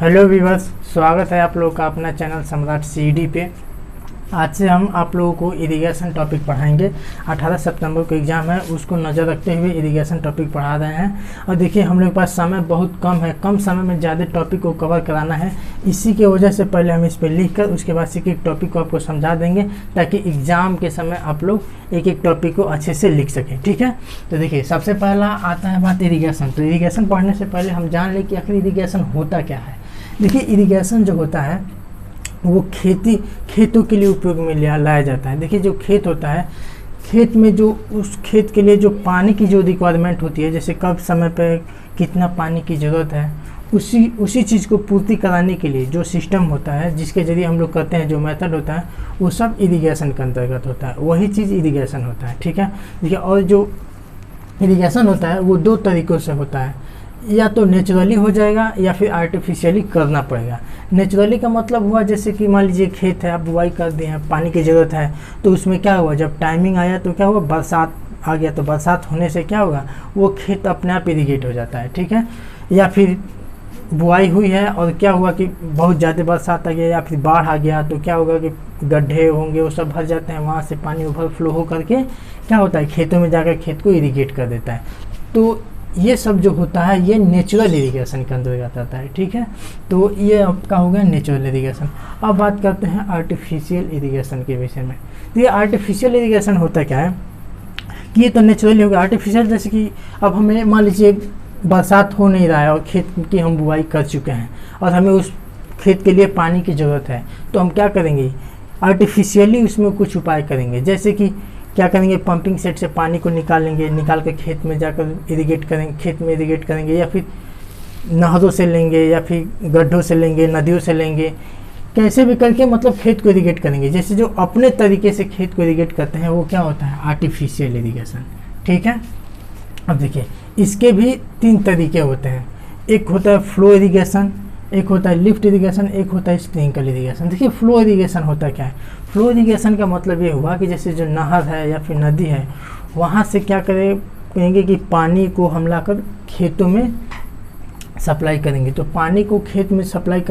Hello viewers, स्वागत है आप लोगों का अपना चैनल सम्राट सीडी पे। आज से हम आप लोगों को इरिगेशन टॉपिक पढ़ाएंगे। 18 सितंबर को एग्ज़ाम है, उसको नज़र रखते हुए इरिगेशन टॉपिक पढ़ा रहे हैं। और देखिए हम लोग के पास समय बहुत कम है, कम समय में ज़्यादा टॉपिक को कवर कराना है। इसी की वजह से पहले हम इस पर लिख कर उसके बाद एक एक टॉपिक को आपको समझा देंगे, ताकि एग्ज़ाम के समय आप लोग एक एक टॉपिक को अच्छे से लिख सकें। ठीक है, तो देखिए सबसे पहला आता है बात इरिगेशन। तो इरिगेशन पढ़ने से पहले हम जान लें कि आखिर इरिगेशन होता क्या है। देखिए इरिगेशन जो होता है वो खेतों के लिए उपयोग में लाया जाता है। देखिए जो खेत होता है, खेत में जो उस खेत के लिए जो पानी की जो रिक्वायरमेंट होती है, जैसे कब समय पे कितना पानी की ज़रूरत है, उसी चीज़ को पूर्ति कराने के लिए जो सिस्टम होता है, जिसके ज़रिए हम लोग करते हैं, जो मेथड होता है, वो सब इरिगेशन के अंतर्गत होता है। वही चीज़ इरिगेशन होता है। ठीक है, देखिए और जो इरिगेशन होता है वो दो तरीक़ों से होता है, या तो नेचुरली हो जाएगा या फिर आर्टिफिशियली करना पड़ेगा। नेचुरली का मतलब हुआ जैसे कि मान लीजिए खेत है, आप बुआई कर दिए हैं, पानी की ज़रूरत है, तो उसमें क्या हुआ, जब टाइमिंग आया तो क्या हुआ, बरसात आ गया, तो बरसात होने से क्या होगा, वो खेत अपने आप इरिगेट हो जाता है। ठीक है, या फिर बुआई हुई है और क्या हुआ कि बहुत ज़्यादा बरसात आ गया या फिर बाढ़ आ गया, तो क्या होगा कि गड्ढे होंगे वो सब भर जाते हैं, वहाँ से पानी ओवरफ्लो हो करके क्या होता है, खेतों में जाकर खेत को इरिगेट कर देता है। तो ये सब जो होता है ये नेचुरल इरिगेशन के अंतर्गत आता है। ठीक है, तो ये आपका हो गया नेचुरल इरिगेशन। अब बात करते हैं आर्टिफिशियल इरिगेशन के विषय में। तो ये आर्टिफिशियल इरिगेशन होता क्या है कि ये तो नेचुरली हो गया। आर्टिफिशियल जैसे कि अब हमें मान लीजिए बरसात हो नहीं रहा है और खेत की हम बुआई कर चुके हैं और हमें उस खेत के लिए पानी की ज़रूरत है, तो हम क्या करेंगे, आर्टिफिशियली उसमें कुछ उपाय करेंगे। जैसे कि क्या करेंगे, पंपिंग सेट से पानी को निकालेंगे, निकाल कर खेत में जाकर इरिगेट करेंगे, खेत में इरिगेट करेंगे, या फिर नहरों से लेंगे, या फिर गड्ढों से लेंगे, नदियों से लेंगे, कैसे भी करके मतलब खेत को इरिगेट करेंगे। जैसे जो अपने तरीके से खेत को इरिगेट करते हैं वो क्या होता है, आर्टिफिशियल इरिगेशन। ठीक है, अब देखिए इसके भी 3 तरीके होते हैं। एक होता है फ्लो इरिगेशन, एक होता है लिफ्ट इरिगेशन, एक होता है स्प्रिंकल इरिगेशन। देखिए फ्लो इरिगेशन होता क्या है। फ्लो इरिगेशन का मतलब ये हुआ कि जैसे जो नहर है या फिर नदी है, वहाँ से क्या करेंगे कि पानी को हम लाकर खेतों में सप्लाई करेंगे। तो पानी को खेत में सप्लाई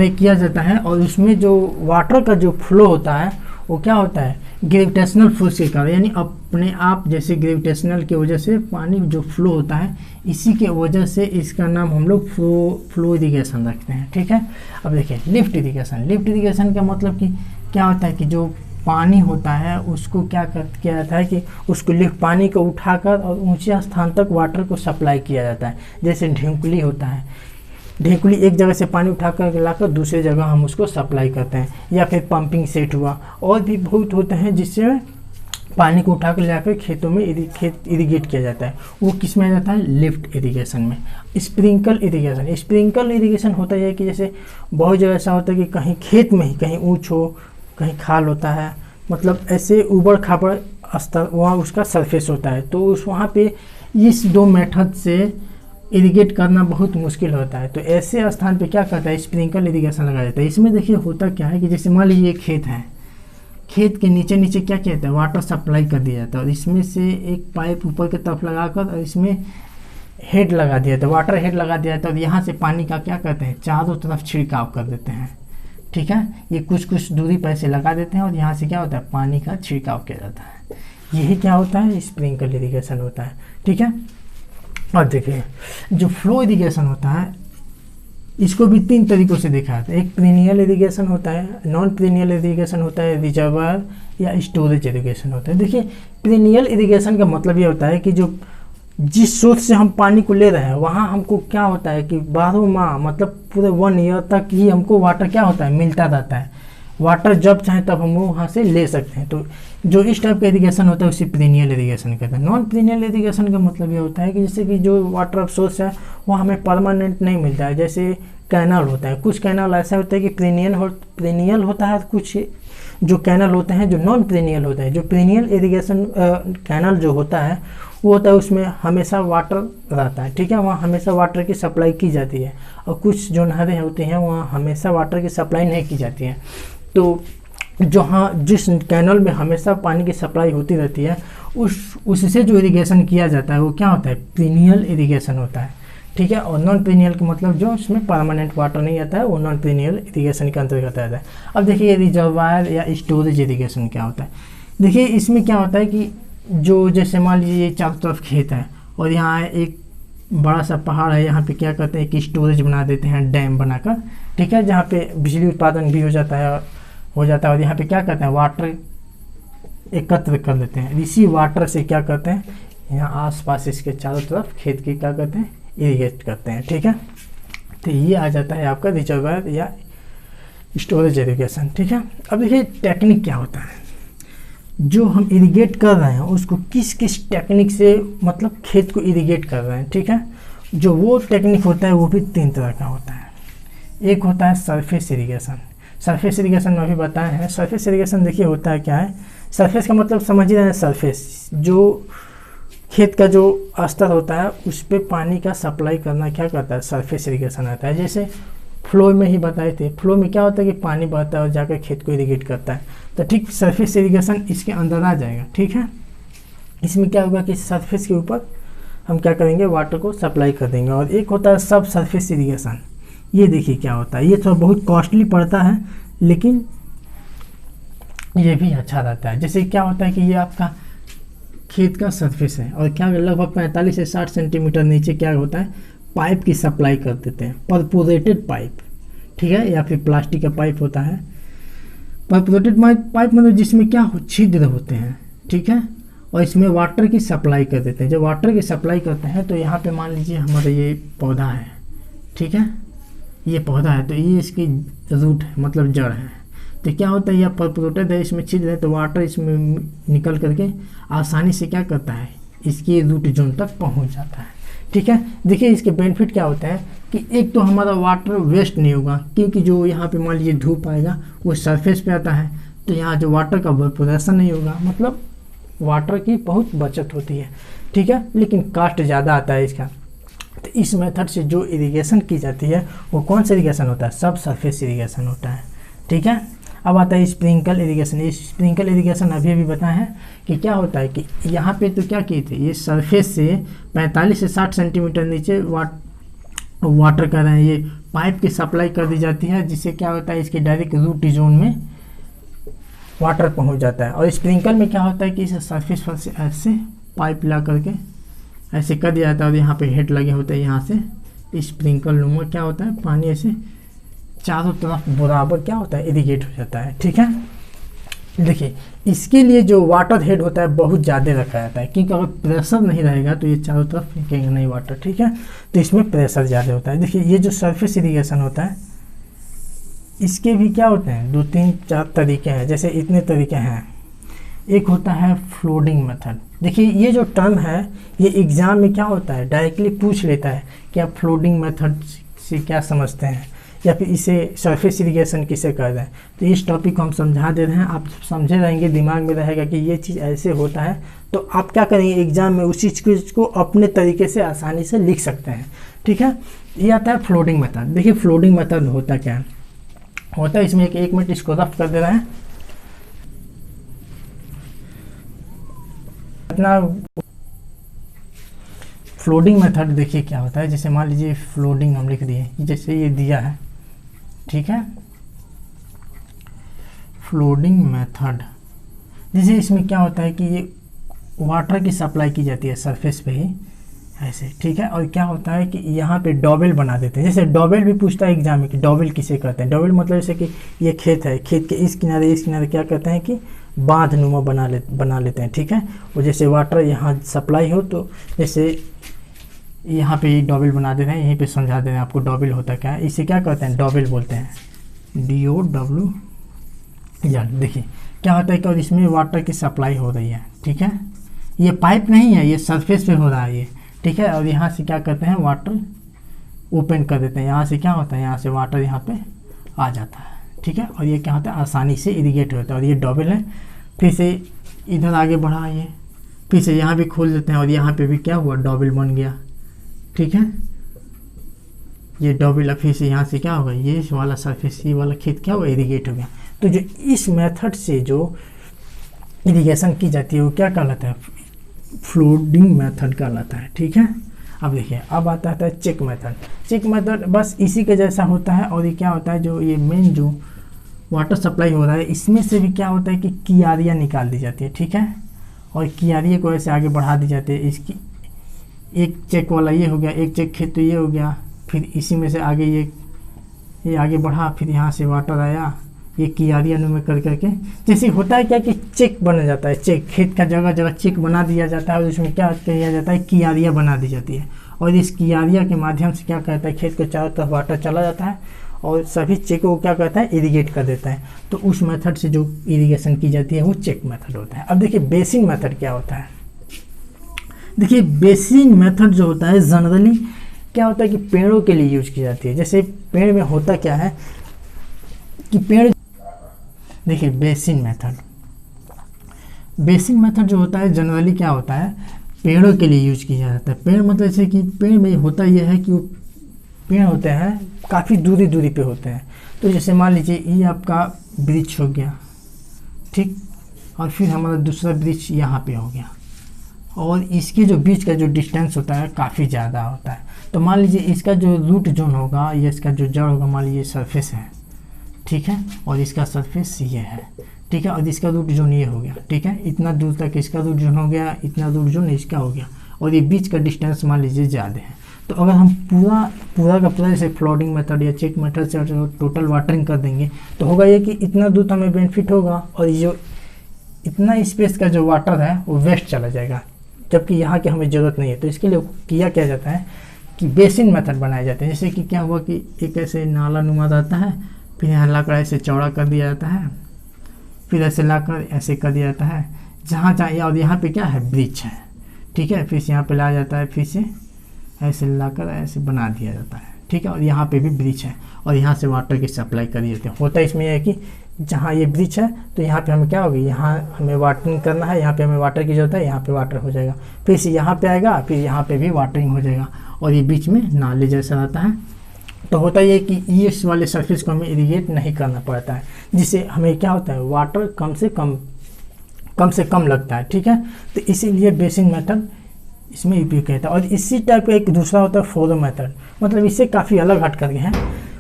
किया जाता है, और उसमें जो वाटर का जो फ्लो होता है वो क्या होता है, ग्रेविटेशनल फोर्स के कारण, यानी अपने आप जैसे ग्रेविटेशनल की वजह से पानी जो फ्लो होता है, इसी के वजह से इसका नाम हम लोग फ्लो इरिगेशन रखते हैं। ठीक है, अब देखिए लिफ्ट इरिगेशन। लिफ्ट इरिगेशन का मतलब कि क्या होता है कि जो पानी होता है उसको किया जाता है कि उसको लिफ्ट, पानी को उठाकर और ऊंचे स्थान तक वाटर को सप्लाई किया जाता है। जैसे ढेंकुली होता है, ढेंकुली एक जगह से पानी उठा कर लाकर दूसरे जगह हम उसको सप्लाई करते हैं। या फिर पंपिंग सेट हुआ, और भी बहुत होते हैं जिससे पानी को उठा कर लाकर खेतों में खेत इरिगेट किया जाता है। वो किस में आ जाता है, लिफ्ट इरिगेशन में। Sprinkle irrigation. स्प्रिंकल इरिगेशन होता है कि जैसे बहुत जगह ऐसा होता है कि कहीं खेत में ही कहीं ऊँच हो, कहीं खाल होता है, मतलब ऐसे ऊबड़ खाबड़ स्तर वहाँ उसका सरफेस होता है, तो उस वहाँ पे इस 2 मेथड से इरिगेट करना बहुत मुश्किल होता है। तो ऐसे स्थान पे क्या करता है, स्प्रिंकल इरिगेशन लगाया जाता है। इसमें देखिए होता क्या है कि जैसे मान लीजिए खेत है, खेत के नीचे नीचे क्या किया जाता है, वाटर सप्लाई कर दिया जाता है, और इसमें से एक पाइप ऊपर की तरफ लगाकर और इसमें हेड लगा दिया जाता है, वाटर हेड लगा दिया जाता है, और यहाँ से पानी का क्या करते हैं, चारों तरफ छिड़काव कर देते हैं। ठीक है, ये कुछ दूरी पर ऐसे लगा देते हैं और यहाँ से क्या होता है, पानी का छिड़काव किया जाता है। यही क्या होता है, स्प्रिंकल इरिगेशन होता है। ठीक है, और देखिए जो फ्लो इरिगेशन होता है इसको भी 3 तरीक़ों से देखा जाता है। एक पेरिनियल इरिगेशन होता है, नॉन पेरिनियल इरिगेशन होता है, रिजर्वायर या स्टोरेज इरिगेशन होता है। देखिए पेरिनियल इरिगेशन का मतलब ये होता है कि जो जिस सोर्स से हम पानी को ले रहे हैं वहाँ हमको क्या होता है कि 12 माह मतलब पूरे 1 ईयर तक ही हमको वाटर क्या होता है, मिलता रहता है। वाटर जब चाहे तब हम वहाँ से ले सकते हैं। तो जो इस टाइप का इरिगेशन होता है उसे पेरिनियल इरिगेशन कहते हैं। नॉन पेरिनियल इरिगेशन का मतलब ये होता है कि जैसे कि जो वाटर सोर्स है वो हमें परमानेंट नहीं मिलता है। जैसे कैनाल होता है, कुछ कैनाल ऐसा होता है कि पेरिनियल होता है, कुछ जो कैनाल होते हैं जो नॉन पेरिनियल होता है। जो पेरिनियल इरिगेशन कैनाल जो होता है वो होता है उसमें हमेशा वाटर रहता है। ठीक है, वहाँ हमेशा वाटर की सप्लाई की जाती है, और कुछ जो नहरें होती हैं वहाँ हमेशा वाटर की सप्लाई नहीं की जाती है। तो जहाँ जिस कैनल में हमेशा पानी की सप्लाई होती रहती है उससे जो इरिगेशन किया जाता है वो क्या होता है, पेरिनियल इरिगेशन होता है। ठीक है। और नॉन पेरिनियल का मतलब जो उसमें परमानेंट वाटर नहीं आता है वो नॉन पेरिनियल इरिगेशन के अंतर्गत आता है। अब देखिए रिजर्वायर या स्टोरेज इरिगेशन क्या होता है। देखिए इसमें क्या होता है कि जो जैसे मान लीजिए ये चारों तरफ खेत है और यहाँ एक बड़ा सा पहाड़ है, यहाँ पे क्या करते हैं कि स्टोरेज बना देते हैं डैम बनाकर, ठीक है, जहाँ पे बिजली उत्पादन भी हो जाता है और यहाँ पे क्या करते हैं वाटर एकत्र कर लेते हैं। इसी वाटर से क्या करते हैं यहाँ आसपास इसके चारों तरफ खेत की क्या करते हैं इरिगेट करते हैं, ठीक है। तो ये आ जाता है आपका रिजर्वायर या स्टोरेज इरिगेशन, ठीक है। अब देखिए टेक्निक क्या होता है, जो हम इरिगेट कर रहे हैं उसको किस किस टेक्निक से मतलब खेत को इरिगेट कर रहे हैं, ठीक है। जो वो टेक्निक होता है वो भी 3 तरह का होता है। एक होता है सरफेस इरिगेशन। सरफेस इरिगेशन में अभी बताए हैं। सरफेस इरिगेशन देखिए होता है क्या है, सरफेस का मतलब समझ ही रहे हैं, सरफेस जो खेत का जो स्तर होता है उस पर पानी का सप्लाई करना क्या करता है सरफेस इरिगेशन आता है। जैसे फ्लो में ही बताए थे, फ्लो में क्या होता है कि पानी बहता है और जाकर खेत को इरिगेट करता है, तो ठीक सरफेस इरिगेशन इसके अंदर आ जाएगा, ठीक है। इसमें क्या होगा कि सरफेस के ऊपर हम क्या करेंगे वाटर को सप्लाई कर देंगे। और एक होता है सब सरफेस इरिगेशन। ये देखिए क्या होता है, ये थोड़ा बहुत कॉस्टली पड़ता है लेकिन ये भी अच्छा रहता है। जैसे क्या होता है कि ये आपका खेत का सरफेस है और क्या लगभग 45 से 60 सेंटीमीटर नीचे क्या होता है पाइप की सप्लाई कर देते हैं, परपोरेटेड पाइप, ठीक है, या फिर प्लास्टिक का पाइप होता है। परपोरेटेड पाइप मतलब जिसमें क्या छिद्र होते हैं, ठीक है, और इसमें वाटर की सप्लाई कर देते हैं। जब वाटर की सप्लाई करते हैं तो यहाँ पे मान लीजिए हमारा ये पौधा है, ठीक है, ये पौधा है तो ये इसकी रूट है मतलब जड़ है। तो क्या होता है यह परपोरेटेड है, इसमें छिद्र है तो वाटर इसमें निकल करके आसानी से क्या करता है इसकी रूट जोन तक पहुँच जाता है, ठीक है। देखिए इसके बेनिफिट क्या होता है कि एक तो हमारा वाटर वेस्ट नहीं होगा, क्योंकि जो यहाँ पे मान लीजिए धूप आएगा वो सरफेस पे आता है तो यहाँ जो वाटर का वेपोरेशन नहीं होगा, मतलब वाटर की बहुत बचत होती है, ठीक है। लेकिन कास्ट ज़्यादा आता है इसका। तो इस मेथड से जो इरिगेशन की जाती है वो कौन सा इरिगेशन होता है, सब सरफेस इरिगेशन होता है, ठीक है। अब आता है स्प्रिंकल इरिगेशन। ये स्प्रिंकल इरिगेशन अभी बताए हैं कि क्या होता है कि यहाँ पे तो क्या किए थे ये सरफेस से 45 से 60 सेंटीमीटर नीचे वाटर कर रहे हैं, ये पाइप की सप्लाई कर दी जाती है जिससे क्या होता है इसके डायरेक्ट रूट जोन में वाटर पहुँच जाता है। और स्प्रिंकल में क्या होता है कि इसे सरफेस पर से ऐसे पाइप ला करके ऐसे कर दिया जाता है और यहाँ पे हेड लगे होते हैं, यहाँ से स्प्रिंकल नुमा क्या होता है पानी ऐसे चारों तरफ बराबर क्या होता है इरिगेट हो जाता है, ठीक है। देखिए इसके लिए जो वाटर हेड होता है बहुत ज़्यादा रखा जाता है, क्योंकि अगर प्रेशर नहीं रहेगा तो ये चारों तरफ फेंकेंगे नहीं वाटर, ठीक है, तो इसमें प्रेशर ज़्यादा होता है। देखिए ये जो सरफेस इरिगेशन होता है इसके भी क्या होते हैं 2, 3, 4 तरीके हैं, जैसे इतने तरीके हैं। एक होता है फ्लोडिंग मेथड। देखिए ये जो टर्म है ये एग्ज़ाम में क्या होता है डायरेक्टली पूछ लेता है कि आप फ्लोडिंग मेथड से क्या समझते हैं या फिर इसे सरफेस इरिगेशन किसे कर रहे हैं। तो इस टॉपिक को हम समझा दे रहे हैं, आप समझे रहेंगे, दिमाग में रहेगा कि ये चीज़ ऐसे होता है, तो आप क्या करेंगे एग्जाम में उसी चीज़ को अपने तरीके से आसानी से लिख सकते हैं, ठीक है। ये आता है फ्लोडिंग मेथड। देखिए फ्लोडिंग मेथड होता क्या होता है, इसमें एक मिनट इसको रफ कर दे रहे हैं अपना। फ्लोडिंग मेथड देखिए क्या होता है, जैसे मान लीजिए फ्लोडिंग हम लिख दिए, जैसे ये दिया है, ठीक है, फ्लोडिंग मेथड। जैसे इसमें क्या होता है कि ये वाटर की सप्लाई की जाती है सरफेस पे ही ऐसे, ठीक है, और क्या होता है कि यहाँ पे डॉबल बना देते हैं। जैसे डॉबल भी पूछता है एग्जाम में कि डॉबल किसे कहते हैं। डॉबल मतलब जैसे कि ये खेत है, खेत के इस किनारे क्या कहते हैं कि बांध नुमा बना लेते हैं, ठीक है। और जैसे वाटर यहाँ सप्लाई हो तो जैसे यहाँ पे डॉबल बना देते हैं, यहीं पे समझा दे रहे हैं आपको डॉबल होता क्या है। इसे क्या कहते हैं डॉबल बोलते हैं, DOWL। देखिए क्या होता है कि और इसमें वाटर की सप्लाई हो रही है, ठीक है, ये पाइप नहीं है, ये सरफेस पे हो रहा है ये, ठीक है। और यहाँ से क्या करते हैं वाटर ओपन कर देते हैं, यहाँ से क्या होता है यहाँ से वाटर यहाँ पे आ जाता है, ठीक है। और ये क्या होता है आसानी से इरिगेट होता है। और ये डॉबल है, फिर से इधर आगे बढ़ा, ये फिर से यहाँ भी खोल देते हैं और यहाँ पे भी क्या हुआ डॉबल बन गया, ठीक है। ये डॉबल फिर से यहाँ से क्या होगा ये वाला सरफेस ये वाला खेत क्या हुआ इरिगेट हो गया। तो जो इस मेथड से जो इरिगेशन की जाती है वो क्या कहलाता है फ्लोडिंग मेथड कहलाता है, ठीक है। अब देखिए अब आता है चेक मेथड। चेक मेथड बस इसी के जैसा होता है, और ये क्या होता है, जो ये मेन जो वाटर सप्लाई हो रहा है इसमें से भी क्या होता है कि कियारियाँ निकाल दी जाती है, ठीक है, और कियारियों को ऐसे आगे बढ़ा दी जाती है। इसकी एक चेक वाला ये हो गया, एक चेक खेत तो ये हो गया, फिर इसी में से आगे ये आगे बढ़ा, फिर यहाँ से वाटर आया, ये कियारियाँ में कर करके जैसे होता है क्या कि चेक बना जाता है, चेक खेत का जगह जगह चेक बना दिया जाता है, और उसमें क्या किया जाता है, कियारियाँ बना दी जाती है, और इस कियारियाँ के माध्यम से क्या कहता है, खेत के चारों तरफ वाटर चला जाता है और सभी चेकों को क्या कहता है, इरीगेट कर देता है। तो उस मेथड से जो इरीगेशन की जाती है वो चेक मेथड होता है। अब देखिए बेसिन मेथड क्या होता है। देखिए बेसिन मेथड जो होता है जनरली क्या होता है कि पेड़ों के लिए यूज की जाती है। जैसे पेड़ में होता क्या है कि पेड़, देखिए बेसिन मेथड जो होता है जनरली क्या होता है, पेड़ों के लिए यूज किया जाता है। पेड़ मतलब जैसे कि पेड़ में होता यह है कि वो पेड़ होते हैं काफ़ी दूरी पे होते हैं। तो जैसे मान लीजिए ये आपका वृक्ष हो गया, ठीक, और फिर हमारा दूसरा वृक्ष यहाँ पे हो गया, और इसके जो बीच का जो डिस्टेंस होता है काफ़ी ज़्यादा होता है। तो मान लीजिए इसका जो रूट जोन होगा या इसका जो जड़ होगा, मान लीजिए सरफेस है, ठीक है, और इसका सरफेस ये है, ठीक है, और इसका रूट जोन ये हो गया, ठीक है, इतना दूर तक इसका रूट जोन हो गया, इतना रूट जोन इसका हो गया, और ये बीच का डिस्टेंस मान लीजिए ज़्यादा है। तो अगर हम पूरा का पूरा जैसे फ्लोटिंग मेथड या चेक मेथड से टोटल वाटरिंग कर देंगे तो होगा ये कि इतना दूर हमें बेनिफिट होगा, और जो इतना स्पेस का जो वाटर है वो वेस्ट चला जाएगा, जबकि यहाँ की हमें ज़रूरत नहीं है। तो इसके लिए किया जाता है कि बेसिन मेथड बनाए जाते हैं। जैसे कि क्या हुआ कि एक ऐसे नाला नुमा रहता है, फिर यहाँ लाकर ऐसे चौड़ा कर दिया जाता है, फिर ऐसे लाकर ऐसे कर दिया जाता है जहाँ चाहिए, और यहाँ पे क्या है, वृक्ष है, ठीक है, फिर से यहाँ पे लाया जाता है, फिर से ऐसे लाकर ऐसे बना दिया जाता है, ठीक है, और यहाँ पे भी वृक्ष है, और यहाँ से वाटर की सप्लाई करी जाती है। होता इसमें यह है कि जहाँ ये वृक्ष है तो यहाँ पे हमें क्या होगी, यहाँ हमें वाटरिंग करना है, यहाँ पे हमें वाटर की जरूरत है, यहाँ पे वाटर हो जाएगा, फिर से यहाँ पे आएगा, फिर यहाँ पे भी वाटरिंग हो जाएगा, और ये बीच में नाले जैसा रहता है। तो होता ये कि इस वाले सरफेस को हमें इरीगेट नहीं करना पड़ता है, जिससे हमें क्या होता है, वाटर कम से कम लगता है, ठीक है। तो इसीलिए बेसिन मेथड इसमें उपयोग किया जाता है। और इसी टाइप का एक दूसरा होता है फोरो मेथड, मतलब इससे काफ़ी अलग हट करके है,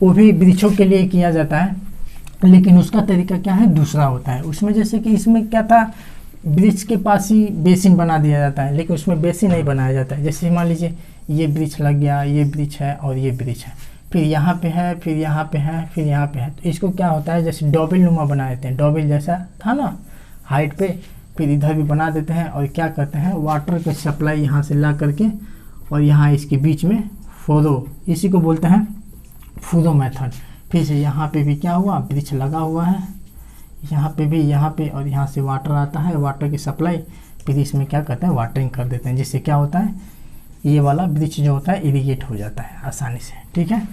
वो भी वृक्षों के लिए किया जाता है, लेकिन उसका तरीका क्या है, दूसरा होता है। उसमें जैसे कि इसमें क्या था, वृक्ष के पास ही बेसिन बना दिया जाता है, लेकिन उसमें बेसिन नहीं बनाया जाता है। जैसे मान लीजिए ये वृक्ष लग गया, ये वृक्ष है और ये वृक्ष है, फिर यहाँ पे है, फिर यहाँ पे है, फिर यहाँ पे है, तो इसको क्या होता है, जैसे डॉबल नुमा बना देते हैं, डॉबल जैसा था ना हाइट पे, फिर इधर भी बना देते हैं, और क्या करते हैं, वाटर का सप्लाई यहाँ से ला करके और यहाँ इसके बीच में फोरो, इसी को बोलते हैं फोरो मेथड। फिर से यहाँ पे भी क्या हुआ, वृक्ष लगा हुआ है, यहाँ पे भी, यहाँ पे, और यहाँ से वाटर आता है, वाटर की सप्लाई, फिर इसमें क्या करते हैं, वाटरिंग कर देते हैं, जिससे क्या होता है, ये वाला वृक्ष जो होता है इरीगेट हो जाता है आसानी से, ठीक है,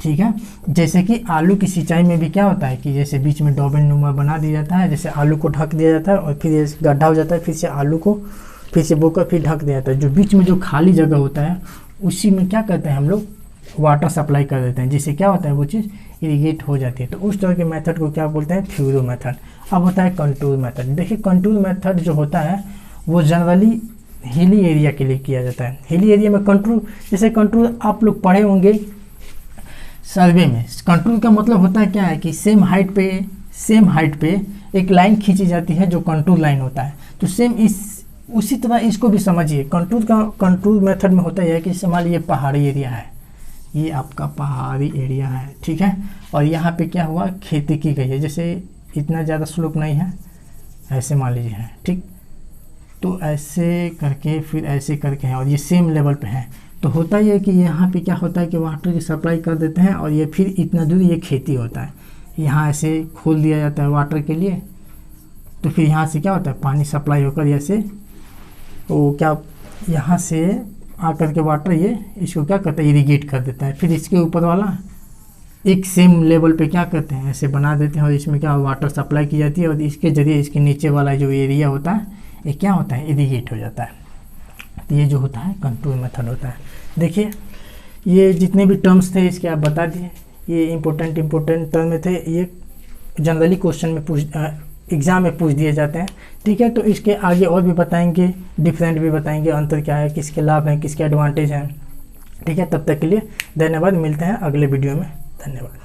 ठीक है। जैसे कि आलू की सिंचाई में भी क्या होता है कि जैसे बीच में डॉबल नुमा बना दिया जाता है, जैसे आलू को ढक दिया जाता है और फिर गड्ढा हो जाता है, फिर से आलू को फिर से बोकर फिर ढक दिया जाता है। जो बीच में जो खाली जगह होता है उसी में क्या करते हैं हम लोग, वाटर सप्लाई कर देते हैं, जिससे क्या होता है, वो चीज़ इरीगेट हो जाती है। तो उस तरह के मेथड को क्या बोलते हैं, फ्यूरो मेथड। अब होता है कंटूर मेथड। देखिए कंटूर मेथड जो होता है वो जनरली हिली एरिया के लिए किया जाता है। हिली एरिया में कंटूर, जैसे कंटूर आप लोग पढ़े होंगे सर्वे में, कंटूर का मतलब होता है क्या है कि सेम हाइट पे एक लाइन खींची जाती है जो कंटूर लाइन होता है। तो सेम उसी तरह इसको भी समझिए, कंटूर मेथड में होता है कि मान लीजिए पहाड़ी एरिया है, ये आपका पहाड़ी एरिया है, ठीक है, और यहाँ पे क्या हुआ, खेती की गई है, जैसे इतना ज़्यादा स्लोप नहीं है, ऐसे मान लीजिए है, ठीक, तो ऐसे करके फिर ऐसे करके है, और ये सेम लेवल पे है। तो होता ही है कि यहाँ पे क्या होता है कि वाटर की सप्लाई कर देते हैं, और ये फिर इतना दूर ये खेती होता है, यहाँ ऐसे खोल दिया जाता है वाटर के लिए, तो फिर यहाँ से क्या होता है, पानी सप्लाई होकर ऐसे वो क्या यहाँ से आकर के वाटर ये इसको क्या करता है, इरीगेट कर देता है। फिर इसके ऊपर वाला एक सेम लेवल पे क्या करते हैं, ऐसे बना देते हैं, और इसमें क्या वाटर सप्लाई की जाती है, और इसके ज़रिए इसके नीचे वाला जो एरिया होता है ये क्या होता है, इरीगेट हो जाता है। तो ये जो होता है कंटूर मेथड होता है। देखिए ये जितने भी टर्म्स थे इसके आप बता दिए, ये इम्पोर्टेंट टर्म में थे, ये जनरली क्वेश्चन में एग्ज़ाम में पूछ दिए जाते हैं। ठीक है, तो इसके आगे और भी बताएंगे, डिफरेंट भी बताएंगे, अंतर क्या है, किसके लाभ हैं, किसके एडवांटेज हैं। ठीक है, तब तक के लिए धन्यवाद, मिलते हैं अगले वीडियो में। धन्यवाद।